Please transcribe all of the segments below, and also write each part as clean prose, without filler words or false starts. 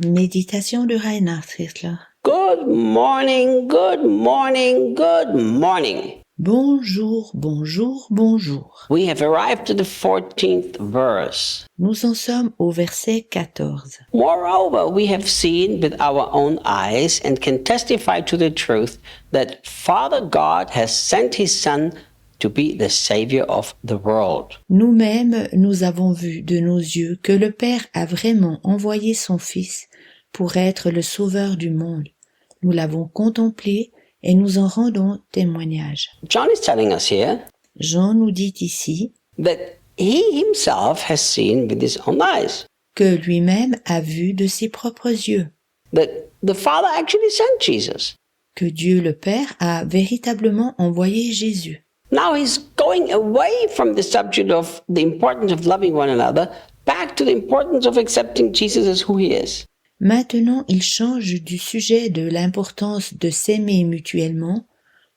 Méditation de Reinhard Hitler. Good morning, good morning, good morning. Bonjour, bonjour, bonjour. We have arrived to the 14th verse. Nous en sommes au verset 14. Moreover, we have seen with our own eyes and can testify to the truth that Father God has sent his Son to be the Savior of the world. Nous-mêmes, nous avons vu de nos yeux que le Père a vraiment envoyé son Fils pour être le Sauveur du monde. Nous l'avons contemplé et nous en rendons témoignage. John is telling us here Jean nous dit ici that he himself has seen with his own eyes, que lui-même a vu de ses propres yeux, that the Father actually sent Jesus. que Dieu le Père a véritablement envoyé Jésus. Now he's going away from the subject of the importance of loving one another back to the importance of accepting Jesus as who he is. Maintenant, il change du sujet de l'importance de s'aimer mutuellement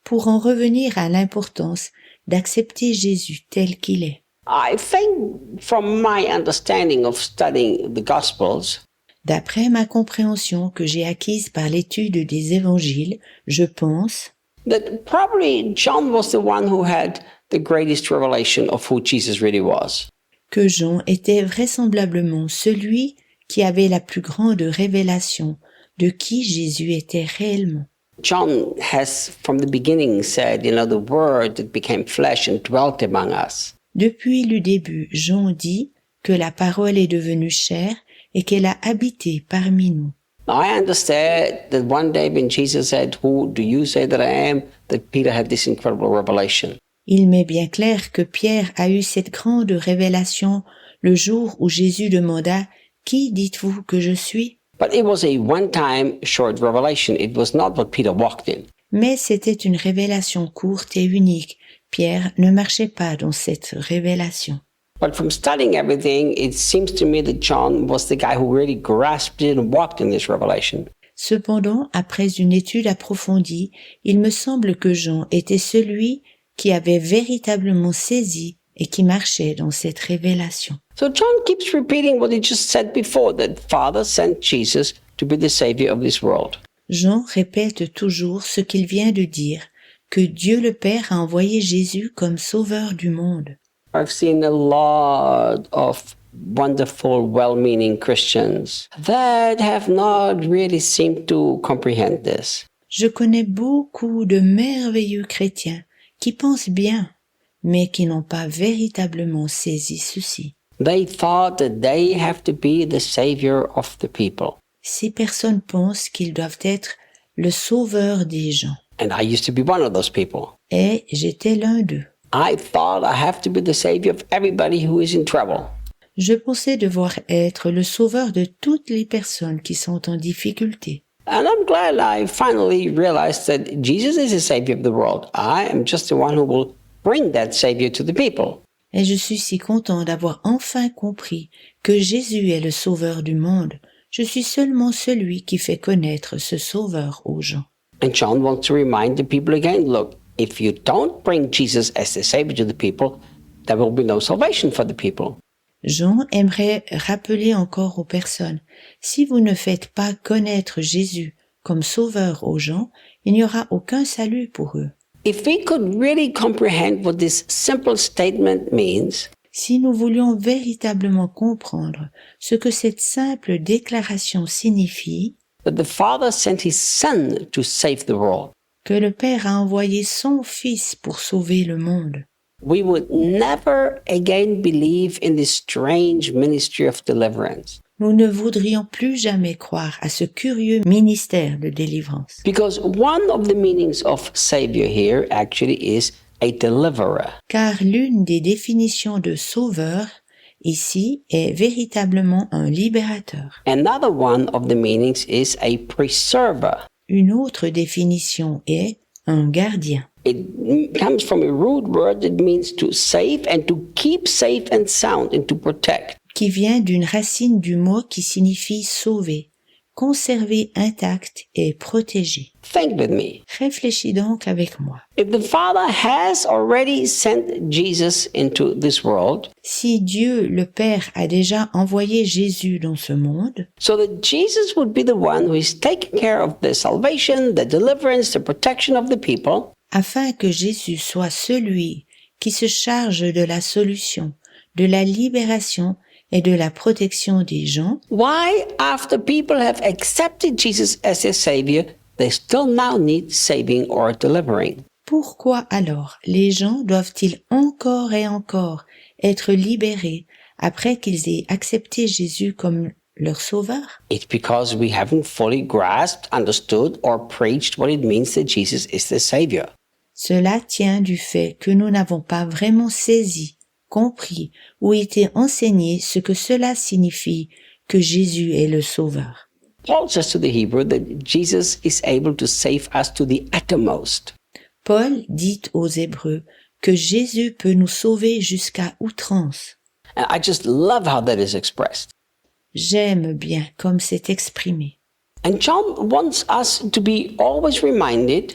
pour en revenir à l'importance d'accepter Jésus tel qu'il est. I think from my understanding of studying the Gospels, D'après ma compréhension que j'ai acquise par l'étude des évangiles, je pense that probably John was the one who had the greatest revelation of who Jesus really was. que Jean était vraisemblablement celui qui avait la plus grande révélation de qui Jésus était réellement. John has from the beginning said, the Word that became flesh and dwelt among us. Depuis le début, Jean dit que la parole est devenue chair et qu'elle a habité parmi nous. I understand that one day when Jesus said, "Who do you say that I am?" that Peter had this incredible revelation. Il m'est bien clair que Pierre a eu cette grande révélation le jour où Jésus demanda « Qui dites-vous que je suis ?» But it was a one-time short revelation. It was not what Peter walked in. Mais c'était une révélation courte et unique. Pierre ne marchait pas dans cette révélation. But from studying everything, it seems to me that John was the guy who really grasped it and walked in this revelation. Cependant, après une étude approfondie, il me semble que Jean était celui qui avait véritablement saisi et qui marchait dans cette révélation. So John keeps repeating what he just said before, that Father sent Jesus to be the Savior of this world. Jean répète toujours ce qu'il vient de dire, que Dieu le Père a envoyé Jésus comme sauveur du monde. I've seen a lot of wonderful, well-meaning Christians that have not really seemed to comprehend this. Je connais beaucoup de merveilleux chrétiens qui pensent bien, mais qui n'ont pas véritablement saisi ceci. They thought that they have to be the savior of the people. Ces personnes pensent qu'ils doivent être le sauveur des gens. And I used to be one of those people. Et j'étais l'un d'eux. I thought I have to be the savior of everybody who is in trouble. Je pensais devoir être le sauveur de toutes les personnes qui sont en difficulté. And I'm glad I finally realized that Jesus is the savior of the world. I am just the one who will bring that savior to the people. Et je suis si content d'avoir enfin compris que Jésus est le sauveur du monde. Je suis seulement celui qui fait connaître ce sauveur aux gens. And John wants to remind the people again, look, if you don't bring Jesus as the savior to the people, there will be no salvation for the people. Jean aimerait rappeler encore aux personnes, si vous ne faites pas connaître Jésus comme sauveur aux gens, il n'y aura aucun salut pour eux. If we could really comprehend what this simple statement means, Si nous voulions véritablement comprendre ce que cette simple déclaration signifie, that the Father sent his Son to save the world, que le Père a envoyé son Fils pour sauver le monde, we would never again believe in this strange ministry of deliverance. nous ne voudrions plus jamais croire à ce curieux ministère de délivrance. Because one of the meanings of Savior here actually is a deliverer. Car l'une des définitions de sauveur ici est véritablement un libérateur. Another one of the meanings is a preserver. Une autre définition est un gardien. It comes from a root word that means to save and to keep safe and sound and to protect. Qui vient d'une racine du mot qui signifie sauver, conservée intacte et protégée. Think with me. Réfléchis donc avec moi. If the Father has already sent Jesus into this world, Si Dieu, le Père, a déjà envoyé Jésus dans ce monde, so that Jesus would be the one who is taking care of the salvation, the deliverance, the protection of the people, afin que Jésus soit celui qui se charge de la solution, de la libération et de la protection des gens, why, after people have accepted Jesus as their Savior, they still now need saving or delivering? pourquoi alors les gens doivent-ils encore et encore être libérés après qu'ils aient accepté Jésus comme leur sauveur? It's because we haven't fully grasped, understood, or preached what it means that Jesus is the Savior. Cela tient du fait que nous n'avons pas vraiment saisi, compris ou été enseignés ce que cela signifie que Jésus est le Sauveur. Paul says to the Hebrew that Jesus is able to save us to the uttermost. Paul dit aux Hébreux que Jésus peut nous sauver jusqu'à outrance. And I just love how that is expressed. J'aime bien comme c'est exprimé. And John wants us to be always reminded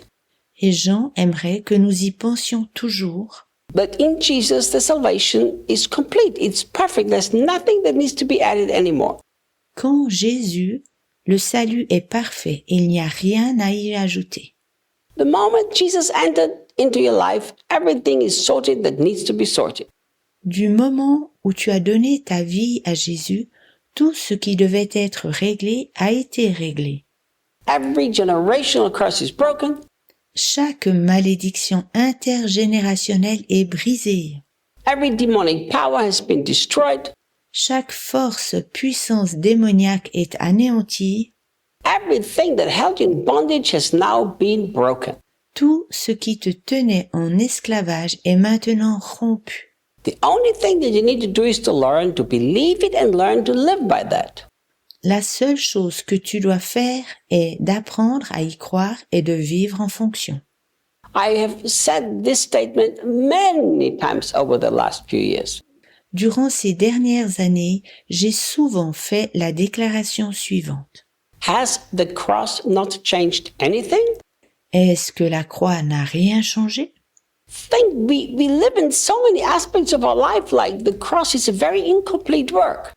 Et Jean aimerait que nous y pensions toujours that in Jesus the salvation is complete. It's perfect. There's nothing that needs to be added anymore. qu'en Jésus, le salut est parfait, il n'y a rien à y ajouter. The moment Jesus entered into your life, everything is sorted that needs to be sorted. Du moment où tu as donné ta vie à Jésus, tout ce qui devait être réglé a été réglé. Every generational curse is broken. Chaque malédiction intergénérationnelle est brisée. Every demonic power has been destroyed. Chaque force, puissance démoniaque est anéantie. Everything that held you in bondage has now been broken. Tout ce qui te tenait en esclavage est maintenant rompu. The only thing that you need to do is to learn to believe it and learn to live by that. La seule chose que tu dois faire est d'apprendre à y croire et de vivre en fonction. I have said this statement many times over the last few years. Durant ces dernières années, j'ai souvent fait la déclaration suivante. Has the cross not changed anything? Est-ce que la croix n'a rien changé? Think we live in so many aspects of our life like the cross is a very incomplete work.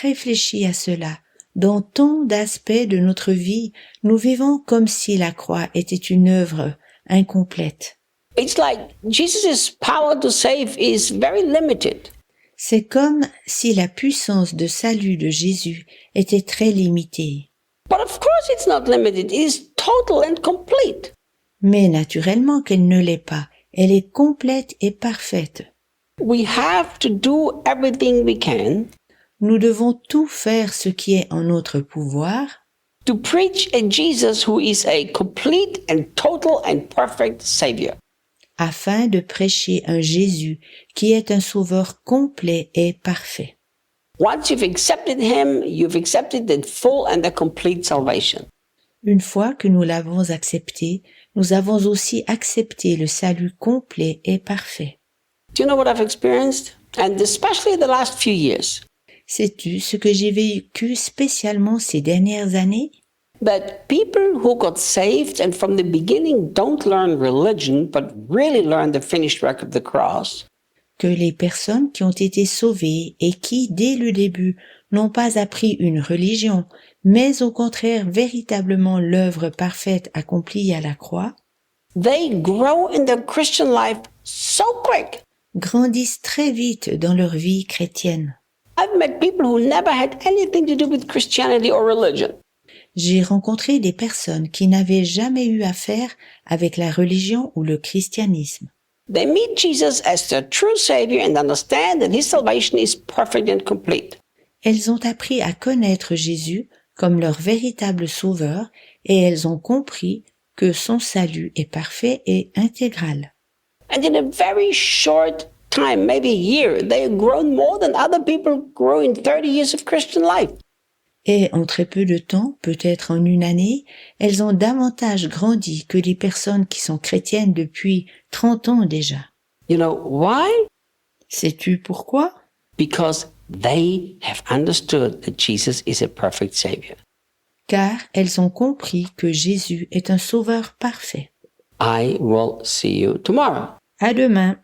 Réfléchis à cela. Dans tant d'aspects de notre vie, nous vivons comme si la croix était une œuvre incomplète. It's like Jesus' power to save is very limited. C'est comme si la puissance de salut de Jésus était très limitée. But of course it's not limited. It is total and complete. Mais naturellement qu'elle ne l'est pas. Elle est complète et parfaite. We have to do everything we can Nous devons tout faire ce qui est en notre pouvoir to preach a Jesus who is a complete and total and perfect Savior. afin de prêcher un Jésus qui est un sauveur complet et parfait. Once you've accepted Him, you've accepted the full and the complete salvation. Une fois que nous l'avons accepté, nous avons aussi accepté le salut complet et parfait. Do you know what I've experienced? And especially the last few years. Sais-tu ce que j'ai vécu spécialement ces dernières années? That people who got saved and from the beginning don't learn religion, but really learn the finished work of the cross, Que les personnes qui ont été sauvées et qui, dès le début, n'ont pas appris une religion, mais au contraire véritablement l'œuvre parfaite accomplie à la croix, they grow in their Christian life so quick. grandissent très vite dans leur vie chrétienne. I've met people who never had anything to do with Christianity or religion. J'ai rencontré des personnes qui n'avaient jamais eu affaire avec la religion ou le christianisme. They meet Jesus as their true Savior and understand that His salvation is perfect and complete. Elles ont appris à connaître Jésus comme leur véritable sauveur et elles ont compris que son salut est parfait et intégral. And in a very short time, maybe a year, they have grown more than other people grow in 30 years of Christian life. Et en très peu de temps, peut-être en une année, elles ont davantage grandi que les personnes qui sont chrétiennes depuis 30 ans déjà. You know why? Sais-tu pourquoi? Because they have understood that Jesus is a perfect Savior. car elles ont compris que Jésus est un sauveur parfait. I will see you tomorrow. À demain.